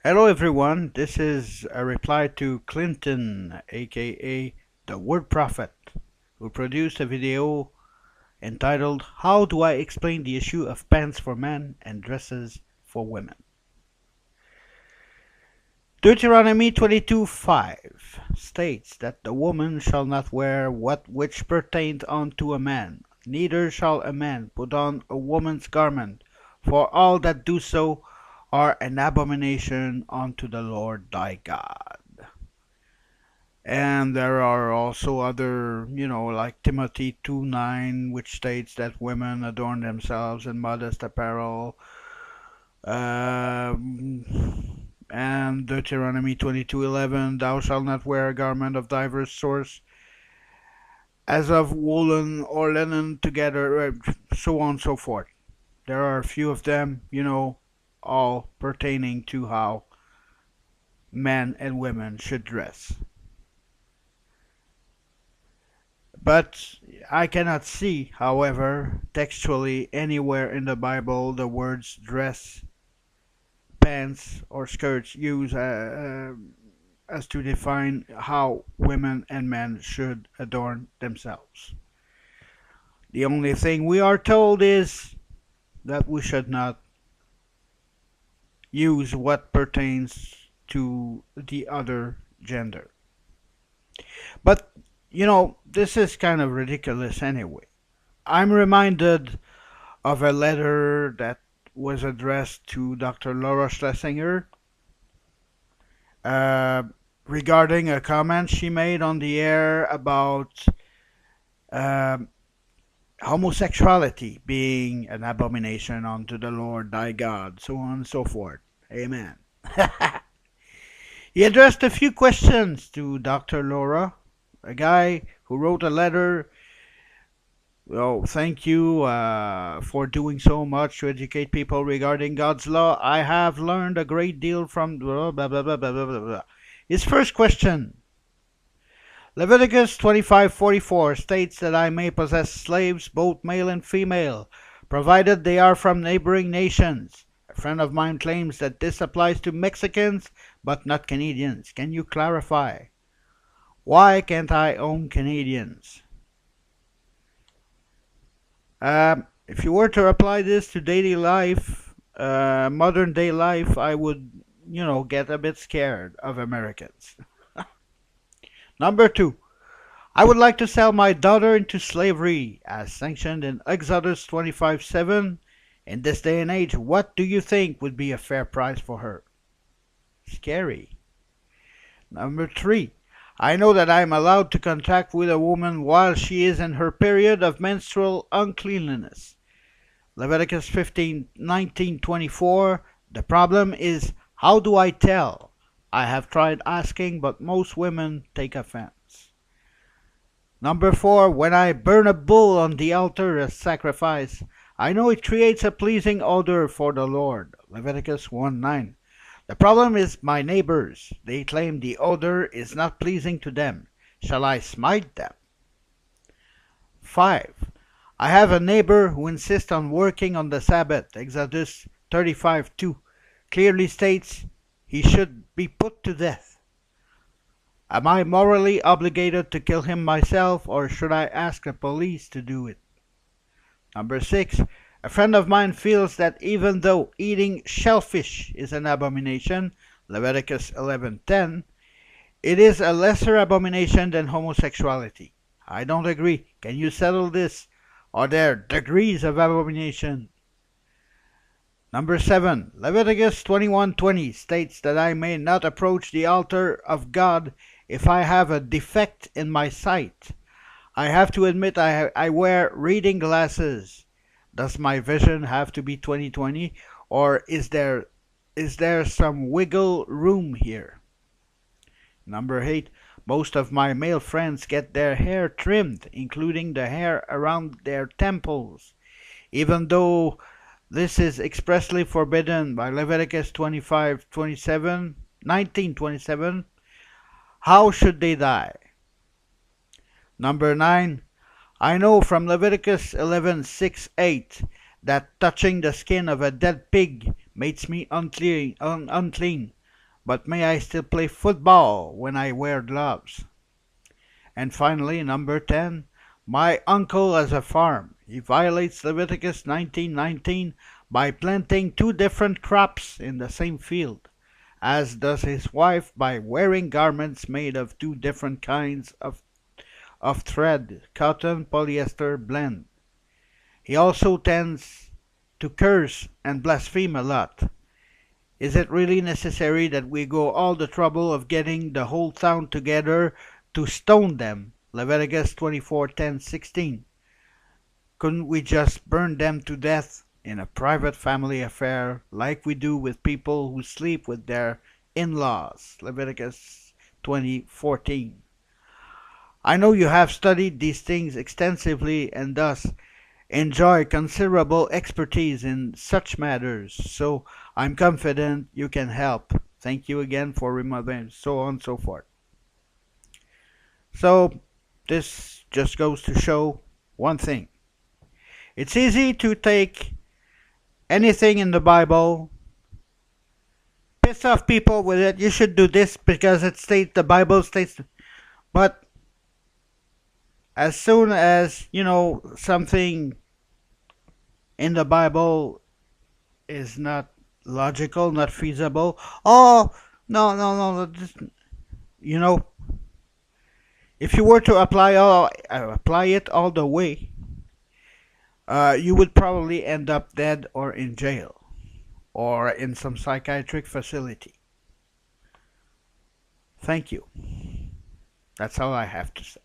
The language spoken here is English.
Hello everyone, this is a reply to Clinton, aka the Word Prophet, who produced a video entitled How Do I Explain the Issue of Pants for Men and Dresses for Women? Deuteronomy 22:5 states that the woman shall not wear what which pertaineth unto a man, neither shall a man put on a woman's garment, for all that do so are an abomination unto the Lord thy God. And there are also other, like Timothy 2:9, which states that women adorn themselves in modest apparel. And Deuteronomy 22:11, thou shalt not wear a garment of diverse sorts, as of woolen or linen together, so on and so forth. There are a few of them, all pertaining to how men and women should dress. But I cannot see, however, textually anywhere in the Bible the words dress, pants, or skirts used as to define how women and men should adorn themselves. The only thing we are told is that we should not use what pertains to the other gender. But, this is kind of ridiculous anyway. I'm reminded of a letter that was addressed to Dr. Laura Schlesinger uh, regarding a comment she made on the air about uh, homosexuality being an abomination unto the Lord thy God, so on and so forth. Amen. He addressed a few questions to Dr. Laura, a guy who wrote a letter. Well, thank you for doing so much to educate people regarding God's law. I have learned a great deal from blah, blah, blah, blah, blah, blah, blah. His first question: Leviticus 25:44 states that I may possess slaves, both male and female, provided they are from neighboring nations. A friend of mine claims that this applies to Mexicans, but not Canadians. Can you clarify? Why can't I own Canadians? If you were to apply this to daily life, modern day life, I would, get a bit scared of Americans. Number two, I would like to sell my daughter into slavery, as sanctioned in Exodus 25:7. In this day and age, what do you think would be a fair price for her? Scary. Number three, I know that I am allowed to contact with a woman while she is in her period of menstrual uncleanliness. Leviticus 15:19-24. The problem is, how do I tell? I have tried asking, but most women take offense. Number four, when I burn a bull on the altar as sacrifice, I know it creates a pleasing odor for the Lord. Leviticus 1:9. The problem is my neighbors. They claim the odor is not pleasing to them. Shall I smite them? 5. I have a neighbor who insists on working on the Sabbath. Exodus 35:2 clearly states he should be put to death. Am I morally obligated to kill him myself, or should I ask the police to do it? Number 6. A friend of mine feels that even though eating shellfish is an abomination, Leviticus 11:10, it is a lesser abomination than homosexuality. I don't agree. Can you settle this? Are there degrees of abomination? Number 7. Leviticus 21:20 states that I may not approach the altar of God if I have a defect in my sight. I have to admit I wear reading glasses. Does my vision have to be 20/20, or is there some wiggle room here? Number 8. Most of my male friends get their hair trimmed, including the hair around their temples, even though this is expressly forbidden by Leviticus 25:27, 19:27. How should they die? Number 9. I know from Leviticus 11:6-8 that touching the skin of a dead pig makes me unclean. but may I still play football when I wear gloves? And finally, number 10, my uncle has a farm. He violates Leviticus 19:19 by planting two different crops in the same field, as does his wife by wearing garments made of two different kinds of thread, cotton, polyester blend. He also tends to curse and blaspheme a lot. Is it really necessary that we go all the trouble of getting the whole town together to stone them? Leviticus 24:10-16. Couldn't we just burn them to death in a private family affair like we do with people who sleep with their in-laws? Leviticus 20:14. I know you have studied these things extensively and thus enjoy considerable expertise in such matters, so I'm confident you can help. Thank you again for remembering, so on and so forth. So, this just goes to show one thing. It's easy to take anything in the Bible, piss off people with it. You should do this because the Bible states, but as soon as, something in the Bible is not logical, not feasible. Oh, no, no, no. You know, if you were to apply it all the way, you would probably end up dead or in jail or in some psychiatric facility. Thank you. That's all I have to say.